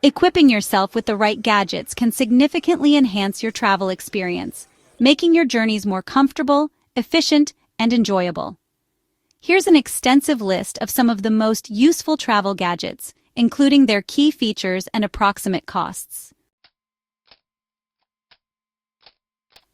Equipping yourself with the right gadgets can significantly enhance your travel experience, making your journeys more comfortable, efficient, and enjoyable. Here's an extensive list of some of the most useful travel gadgets, including their key features and approximate costs.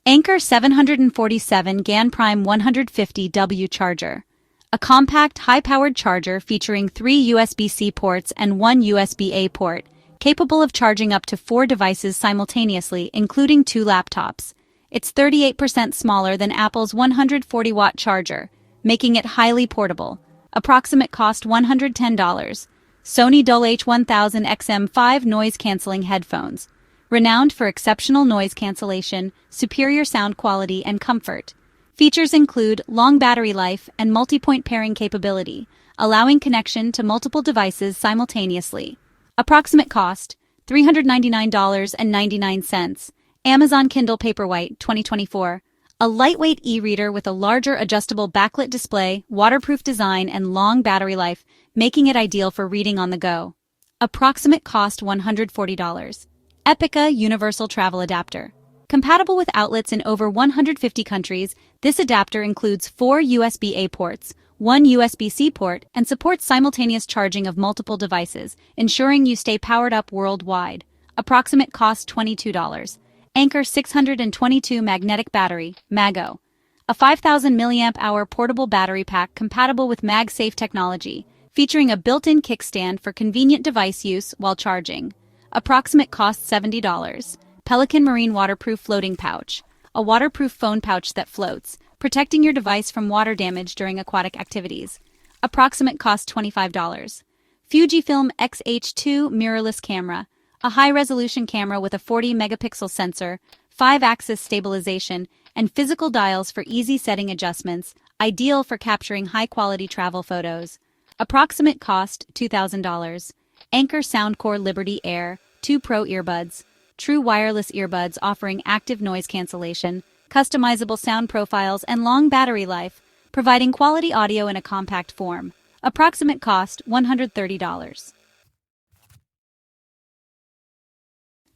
Anker 747 GAN Prime 150W Charger. A compact, high-powered charger featuring 3 USB-C ports and 1 USB-A port, capable of charging up to 4 devices simultaneously, including 2 laptops. It's 38% smaller than Apple's 140-watt charger, making it highly portable. Approximate cost $110. Sony Dole H1000 XM5 noise-canceling headphones. Renowned for exceptional noise cancellation, superior sound quality, and comfort. Features include long battery life and multi-point pairing capability, allowing connection to multiple devices simultaneously. Approximate cost, $399.99. Amazon Kindle Paperwhite 2024. A lightweight e-reader with a larger adjustable backlit display, waterproof design, and long battery life, making it ideal for reading on the go. Approximate cost $140. Epica Universal Travel Adapter. Compatible with outlets in over 150 countries, this adapter includes 4 USB-A ports, 1 USB-C port, and supports simultaneous charging of multiple devices, ensuring you stay powered up worldwide. Approximate cost $22. Anker 622 Magnetic Battery, MAGO. A 5,000 mAh portable battery pack compatible with MagSafe technology, featuring a built-in kickstand for convenient device use while charging. Approximate cost $70. Pelican Marine Waterproof Floating Pouch. A waterproof phone pouch that floats, protecting your device from water damage during aquatic activities. Approximate cost $25. Fujifilm X-H2 Mirrorless Camera. A high-resolution camera with a 40-megapixel sensor, 5-axis stabilization, and physical dials for easy setting adjustments, ideal for capturing high-quality travel photos. Approximate cost $2,000. Anker Soundcore Liberty Air 2 Pro Earbuds. True wireless earbuds offering active noise cancellation, customizable sound profiles, and long battery life, providing quality audio in a compact form. Approximate cost $130.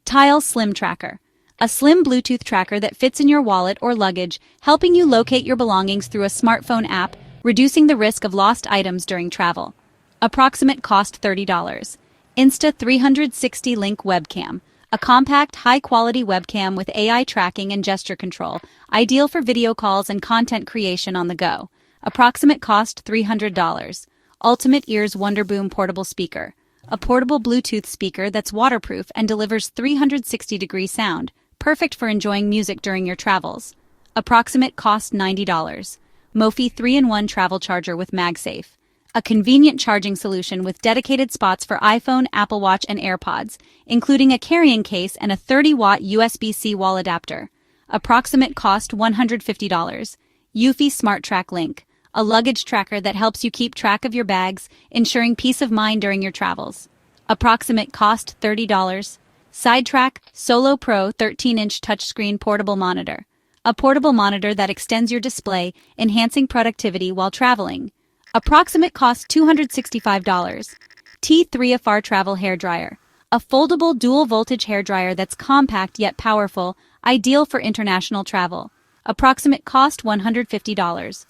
Tile Slim Tracker. A slim Bluetooth tracker that fits in your wallet or luggage, helping you locate your belongings through a smartphone app, reducing the risk of lost items during travel. Approximate cost $30. Insta360 Link Webcam. A compact, high-quality webcam with AI tracking and gesture control, ideal for video calls and content creation on the go. Approximate cost $300. Ultimate Ears Wonderboom Portable Speaker. A portable Bluetooth speaker that's waterproof and delivers 360-degree sound, perfect for enjoying music during your travels. Approximate cost $90. Mophie 3-in-1 Travel Charger with MagSafe. A convenient charging solution with dedicated spots for iPhone, Apple Watch, and AirPods, including a carrying case and a 30-watt USB-C wall adapter. Approximate cost $150. Eufy Smart Track Link. A luggage tracker that helps you keep track of your bags, ensuring peace of mind during your travels. Approximate cost $30. Sidetrack Solo Pro 13-inch touchscreen portable monitor. A portable monitor that extends your display, enhancing productivity while traveling. Approximate cost $265. T3FR Travel Hairdryer. A foldable dual-voltage hairdryer that's compact yet powerful, ideal for international travel. Approximate cost $150.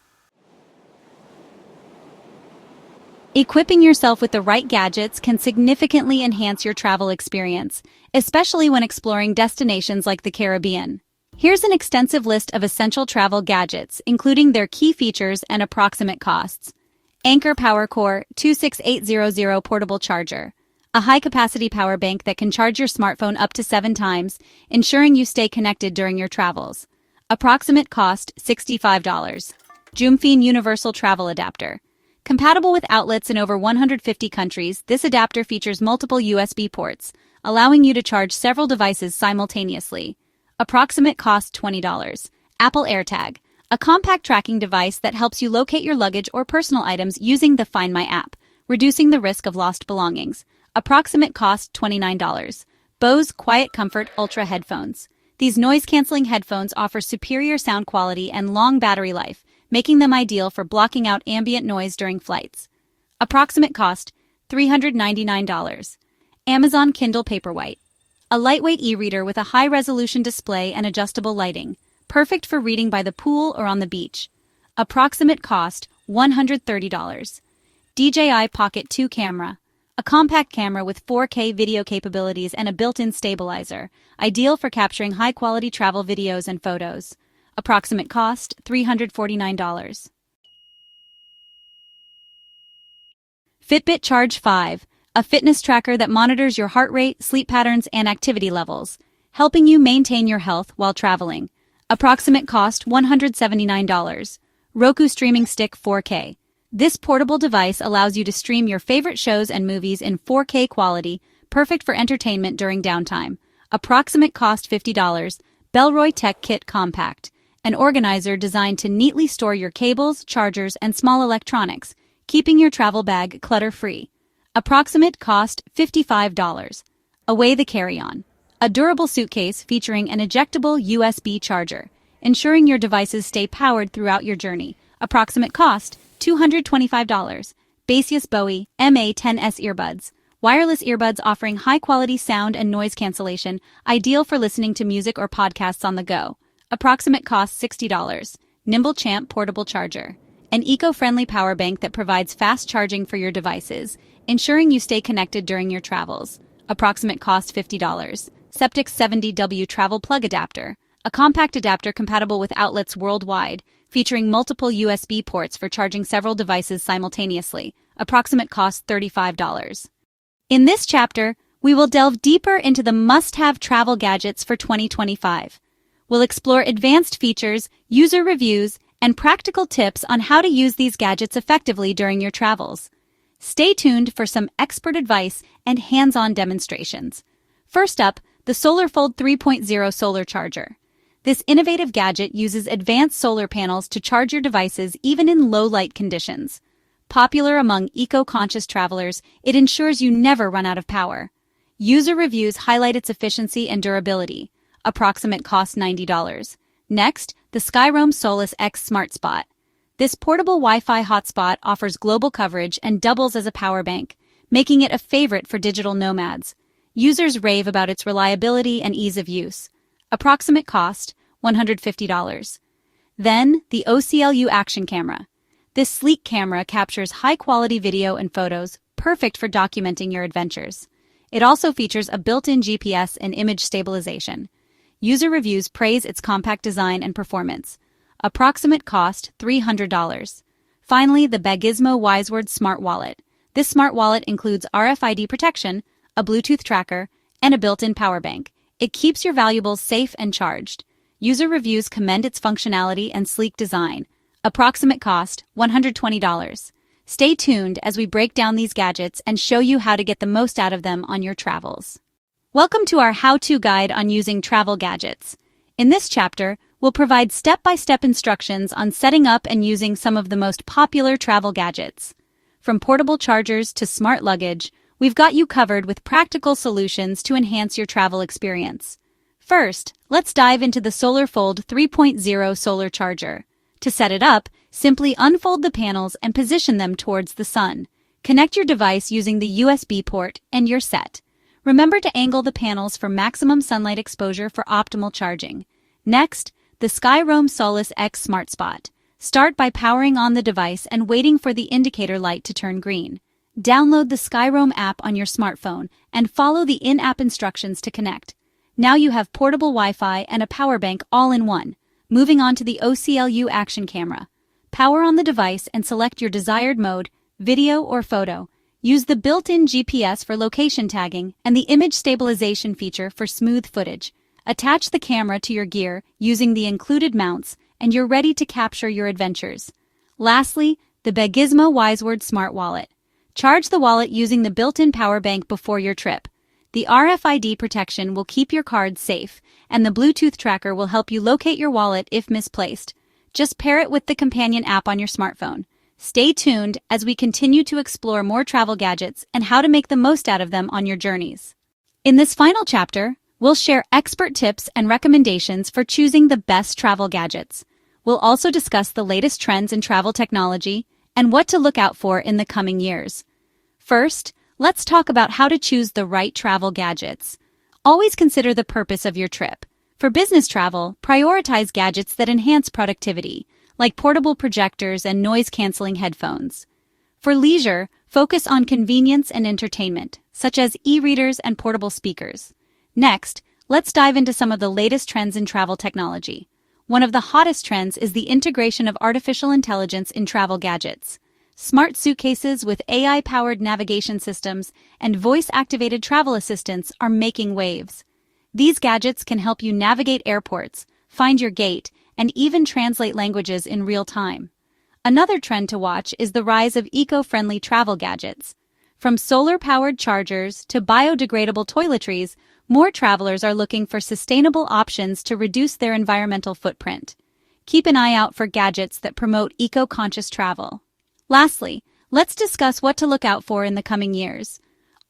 Equipping yourself with the right gadgets can significantly enhance your travel experience, especially when exploring destinations like the Caribbean. Here's an extensive list of essential travel gadgets, including their key features and approximate costs. Anker PowerCore 26800 Portable Charger. A high-capacity power bank that can charge your smartphone up to 7 times, ensuring you stay connected during your travels. Approximate cost $65. Joomphone Universal Travel Adapter. Compatible with outlets in over 150 countries, this adapter features multiple USB ports, allowing you to charge several devices simultaneously. Approximate cost $20. Apple AirTag. A compact tracking device that helps you locate your luggage or personal items using the Find My app, reducing the risk of lost belongings. Approximate cost $29. Bose Quiet Comfort Ultra Headphones. These noise-canceling headphones offer superior sound quality and long battery life, making them ideal for blocking out ambient noise during flights. Approximate cost $399. Amazon Kindle Paperwhite. A lightweight e-reader with a high-resolution display and adjustable lighting, perfect for reading by the pool or on the beach. Approximate cost, $130. DJI Pocket 2 camera. A compact camera with 4K video capabilities and a built-in stabilizer, ideal for capturing high-quality travel videos and photos. Approximate cost, $349. Fitbit Charge 5, a fitness tracker that monitors your heart rate, sleep patterns, and activity levels, helping you maintain your health while traveling. Approximate cost, $179. Roku Streaming Stick 4K. This portable device allows you to stream your favorite shows and movies in 4K quality, perfect for entertainment during downtime. Approximate cost, $50. Bellroy Tech Kit Compact. An organizer designed to neatly store your cables, chargers, and small electronics, keeping your travel bag clutter-free. Approximate cost, $55. Away the Carry-On. A durable suitcase featuring an ejectable USB charger, ensuring your devices stay powered throughout your journey. Approximate cost, $225. Baseus Bowie MA10S Earbuds. Wireless earbuds offering high-quality sound and noise cancellation, ideal for listening to music or podcasts on the go. Approximate cost, $60. Nimble Champ Portable Charger. An eco-friendly power bank that provides fast charging for your devices, ensuring you stay connected during your travels. Approximate cost, $50. Septix 70W Travel Plug Adapter. A compact adapter compatible with outlets worldwide, featuring multiple USB ports for charging several devices simultaneously. Approximate cost, $35. In this chapter, we will delve deeper into the must-have travel gadgets for 2025. We'll explore advanced features, user reviews, and practical tips on how to use these gadgets effectively during your travels. Stay tuned for some expert advice and hands-on demonstrations. First up, the SolarFold 3.0 Solar Charger. This innovative gadget uses advanced solar panels to charge your devices even in low-light conditions. Popular among eco-conscious travelers, it ensures you never run out of power. User reviews highlight its efficiency and durability. Approximate cost, $90. Next, the Skyroam Solus X Smart Spot. This portable Wi-Fi hotspot offers global coverage and doubles as a power bank, making it a favorite for digital nomads. Users rave about its reliability and ease of use. Approximate cost, $150. Then, the OCLU Action Camera. This sleek camera captures high-quality video and photos, perfect for documenting your adventures. It also features a built-in GPS and image stabilization. User reviews praise its compact design and performance. Approximate cost, $300. Finally, the Bagismo WiseWord Smart Wallet. This smart wallet includes RFID protection, a Bluetooth tracker, and a built-in power bank. It keeps your valuables safe and charged. User reviews commend its functionality and sleek design. Approximate cost, $120. Stay tuned as we break down these gadgets and show you how to get the most out of them on your travels. Welcome to our how-to guide on using travel gadgets. In this chapter, we'll provide step-by-step instructions on setting up and using some of the most popular travel gadgets. From portable chargers to smart luggage, we've got you covered with practical solutions to enhance your travel experience. First, let's dive into the SolarFold 3.0 Solar Charger. To set it up, simply unfold the panels and position them towards the sun. Connect your device using the USB port and you're set. Remember to angle the panels for maximum sunlight exposure for optimal charging. Next, the Skyroam Solus X Smart Spot. Start by powering on the device and waiting for the indicator light to turn green. Download the Skyroam app on your smartphone and follow the in-app instructions to connect. Now you have portable Wi-Fi and a power bank all in one. Moving on to the OCLU Action Camera. Power on the device and select your desired mode, video or photo. Use the built-in GPS for location tagging and the image stabilization feature for smooth footage. Attach the camera to your gear using the included mounts, and you're ready to capture your adventures. Lastly, the Bagismo WiseWord Smart Wallet. Charge the wallet using the built-in power bank before your trip. The RFID protection will keep your card safe, and the Bluetooth tracker will help you locate your wallet if misplaced. Just pair it with the companion app on your smartphone. Stay tuned as we continue to explore more travel gadgets and how to make the most out of them on your journeys. In this final chapter, we'll share expert tips and recommendations for choosing the best travel gadgets. We'll also discuss the latest trends in travel technology and what to look out for in the coming years. First, let's talk about how to choose the right travel gadgets. Always consider the purpose of your trip. For business travel, prioritize gadgets that enhance productivity, like portable projectors and noise-canceling headphones. For leisure, focus on convenience and entertainment, such as e-readers and portable speakers. Next, let's dive into some of the latest trends in travel technology. One of the hottest trends is the integration of artificial intelligence in travel gadgets. Smart suitcases with AI-powered navigation systems and voice-activated travel assistants are making waves. These gadgets can help you navigate airports, find your gate, and even translate languages in real time. Another trend to watch is the rise of eco-friendly travel gadgets. From solar-powered chargers to biodegradable toiletries, more travelers are looking for sustainable options to reduce their environmental footprint. Keep an eye out for gadgets that promote eco-conscious travel. Lastly, let's discuss what to look out for in the coming years.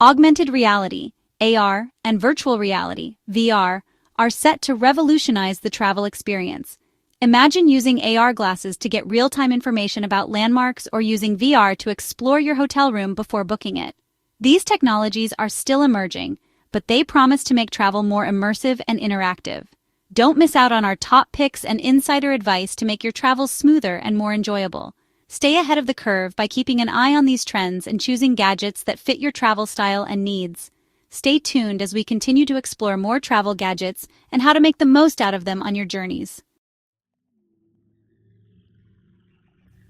Augmented reality, AR, and virtual reality, VR, are set to revolutionize the travel experience. Imagine using AR glasses to get real-time information about landmarks or using VR to explore your hotel room before booking it. These technologies are still emerging, but they promise to make travel more immersive and interactive. Don't miss out on our top picks and insider advice to make your travels smoother and more enjoyable. Stay ahead of the curve by keeping an eye on these trends and choosing gadgets that fit your travel style and needs. Stay tuned as we continue to explore more travel gadgets and how to make the most out of them on your journeys.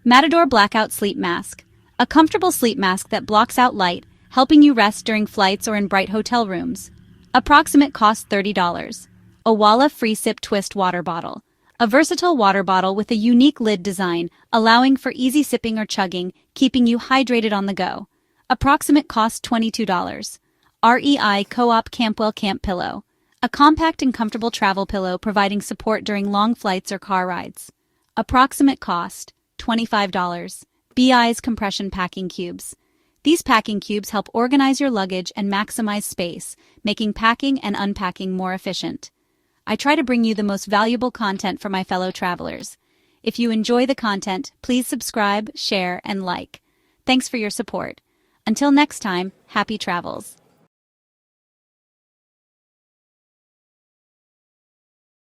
Matador Blackout Sleep Mask. A comfortable sleep mask that blocks out light, helping you rest during flights or in bright hotel rooms. Approximate cost $30. Owala Free Sip Twist Water Bottle. A versatile water bottle with a unique lid design, allowing for easy sipping or chugging, keeping you hydrated on the go. Approximate cost $22. REI Co-op Campwell Camp Pillow. A compact and comfortable travel pillow providing support during long flights or car rides. Approximate cost $25. BI's Compression Packing Cubes. These packing cubes help organize your luggage and maximize space, making packing and unpacking more efficient. I try to bring you the most valuable content for my fellow travelers. If you enjoy the content, please subscribe, share, and like. Thanks for your support. Until next time, happy travels.